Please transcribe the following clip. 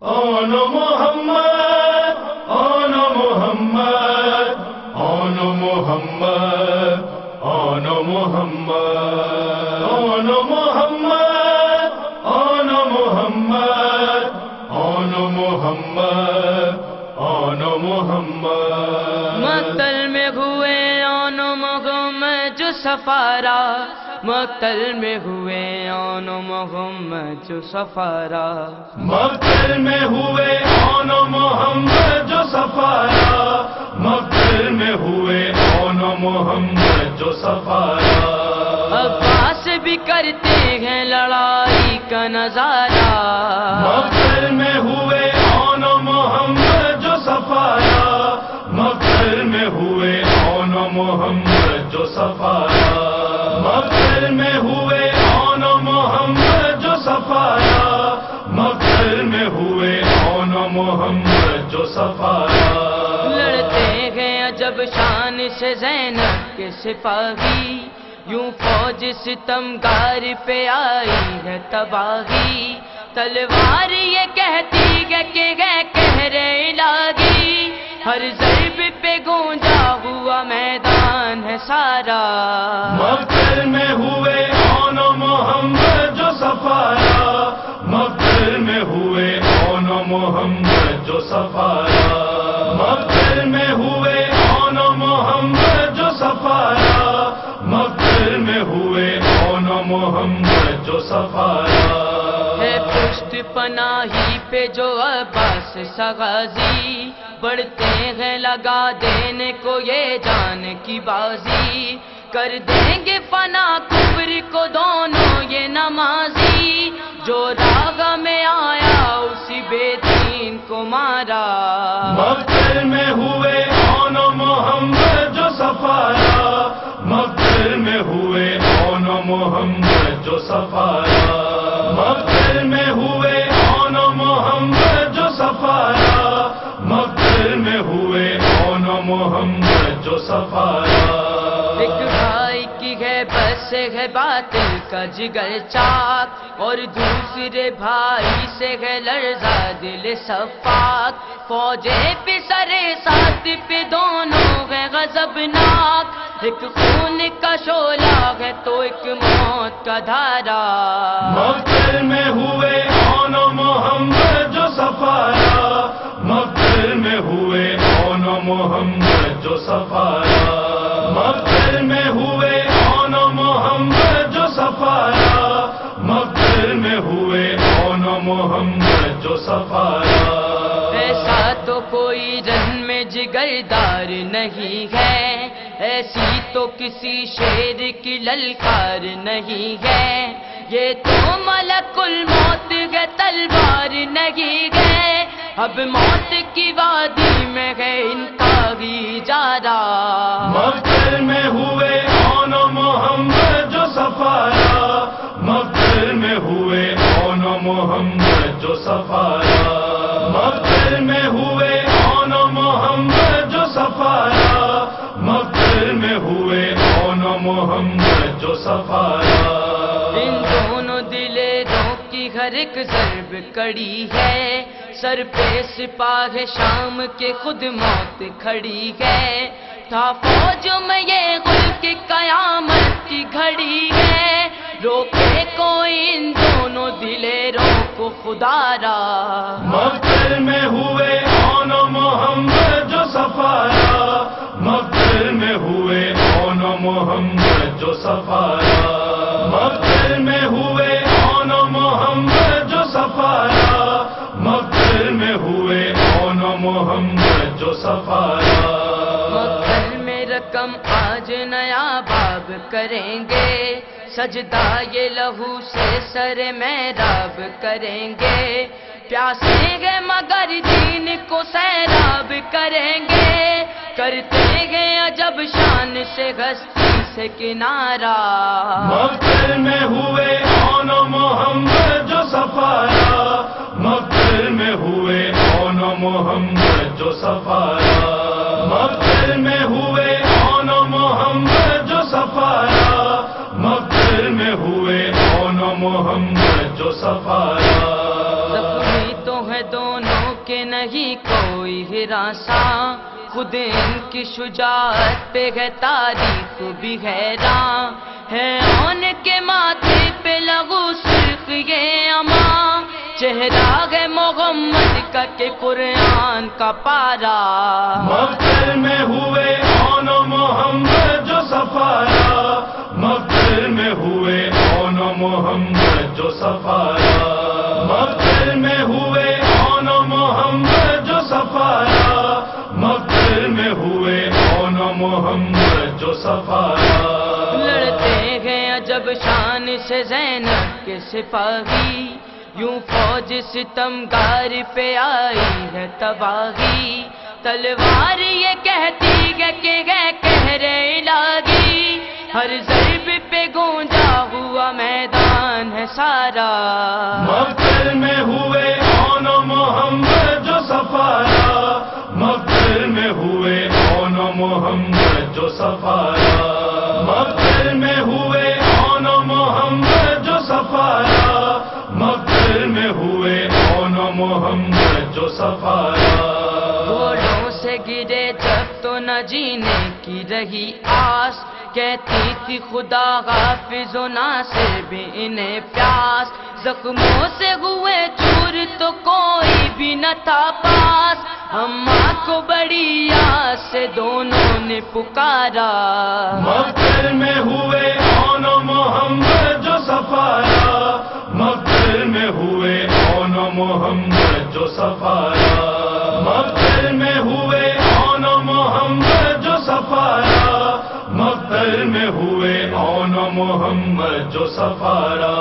آن محمد آن محمد آن محمد آن محمد آن محمد آن محمد آن محمد آن محمد مقتل میں ہوئے آن محمد جو سفارا، مقتل میں ہوئے آن محمد جو سفارا، مقتل میں ہوئے آن محمد جو سفارا، مقتل میں ہوئے آن محمد جو سفارا، عباس بھی کرتے ہیں لڑائی کا نظارہ، مقتل میں ہوئے آن محمد جو سفارا، مقتل میں ہوئے آن محمد جو سفارا، مقتل میں ہوئے آن محمد جو سفارا، مقتل میں ہوئے آن محمد جو سفارا، لڑتے ہیں عجب شان سے زینب کے سپاہی، یوں فوج ستمگار پہ آئی ہے تباہی، تلوار یہ کہتی ہے کہ ہے قہر الہی، ہر ضرب پہ گونجا ہوا میدان ہے سارا، مقتل میں ہوئے آن محمد جو سفارا، مقتل میں ہوئے آن محمد جو سفارا، مقتل میں ہوئے آن محمد جو سفارا، مقتل میں ہوئے آن محمد جو سفارا، ہے پشت پناہی پہ جو عباس سغازی، بڑھتے ہیں لگا دینے کو یہ جان کی بازی، کر دیں گے فنا کفر کو دونوں یہ نمازی، جو راگ میں آیا اسی بے دین کو مارا، مقتل میں ہوئے آن محمد جو سفارا، مقتل میں ہوئے آن محمد جو سفارا، مقتل میں ہوئے آن محمد جو سفارا، مقتل میں ہوئے آن محمد جو سفارا، ایک بھائی کی ہے بس ہے باطل کا جگر چاک، اور دوسرے بھائی سے ہے لرزا دل صفاک، فوجیں پہ سرے ساتھ پہ دونوں ہے غضبناک، ایک خون کا شعلہ ہے تو ایک موت کا دھارا، مقتل میں ہوئے آن محمد جو سفارا، مقتل میں ہوئے آن محمد جو سفارا، مقتل میں ہوئے آن محمد جو سفارا، مقتل میں ہوئے آن محمد جو سفارا، ایسا تو کوئی رن میں جگردار نہیں ہے، ایسی تو کسی شیر کی للکار نہیں ہے، یہ تو ملک الموت ہے تلوار نہیں ہے، اب موت کی وادی میں ہے ان کا ہی جارا، مقتل میں ہوئے آن محمد جو سفارا، مقتل میں ہوئے آن محمد جو سفارا، مقتل میں ہوئے آن محمد جو سفارا، مقتل میں ہوئے آن محمد جو سفارا، ان دونوں دلیروں کی ہر ایک ضرب کڑی ہے، سر پہ سپاہ شام کے خود موت کھڑی ہے، تھا فوج میں یہ ملک قیامت کی گھڑی ہے، روکے کوئی ان دونوں دلیروں کو خدا را، مقتل میں ہوئے آن محمد جو سفارا، مقتل میں ہوئے آن محمد جو سفارا، مقتل میں ہوئے آن محمد جو سفارا، مقتل میں ہوئے آن محمد جو سفارا، مقتل میں رقم آج نیا باب کریں گے، سجدہ یہ لہو سے سر محراب کریں گے، پیاسیں گے مگر دین کو سیراب کریں گے، کرتے گے عجب شان سے ہستی سے کنارہ، مقتل میں ہوئے آن محمد جو سفارا، مقتل میں ہوئے آن محمد جو سفارا، مقتل میں ہوئے آن محمد جو سفارا، مقتل میں ہوئے آن محمد جو سفارا، زخمی تو ہے دونوں کے نہیں کوئی ہراساں، خود ان کی شجاعت پہ ہے تاریخ بھی حیراں، ہے ان کے ماتھے پہ لہو سرخ یہ اما، چہرہ ہے محمد کا کہ قرآن کا پارا، مقتل میں ہوئے اون و محمد جو سفارا، مقتل میں ہوئے اون و محمد جو سفارا، مقتل میں ہوئے اون و محمد جو سفارا، مقتل میں ہوئے اون و محمد جو سفارا، لڑتے ہیں عجب شان سے زینب کے سپاہی، یوں فوج ستمگار پہ آئی ہے تباہی، تلوار یہ کہتی ہے کہ ہے قہر الہی، ہر ضرب پہ گونجا ہوا میدان ہے سارا، مقتل میں ہوئے اون و محمد جو سفارا، مقتل میں ہوئے اون و محمد جو سفارا، مقتل میں ہوئے اون و محمد جو سفارا، مقتل میں ہوئے اون و محمد جو سفارا، گھوڑوں سے گرے جب تو نہ جینے کی رہی آس، کہتی تھی خدا حافظ و ناصر بھی انہیں پیاس، زخموں سے ہوئے چور تو کوئی بھی نہ تھا پاس، اماں کو بڑی آس سے دونوں نے پکارا، مقتل میں ہوئے اون و محمد جو سفارا، مقتل میں ہوئے اون و محمد جو سفارا، مقتل میں ہوئے اون و محمد جو سفارا، مقتل میں ہوئے اون و محمد جو سفارا۔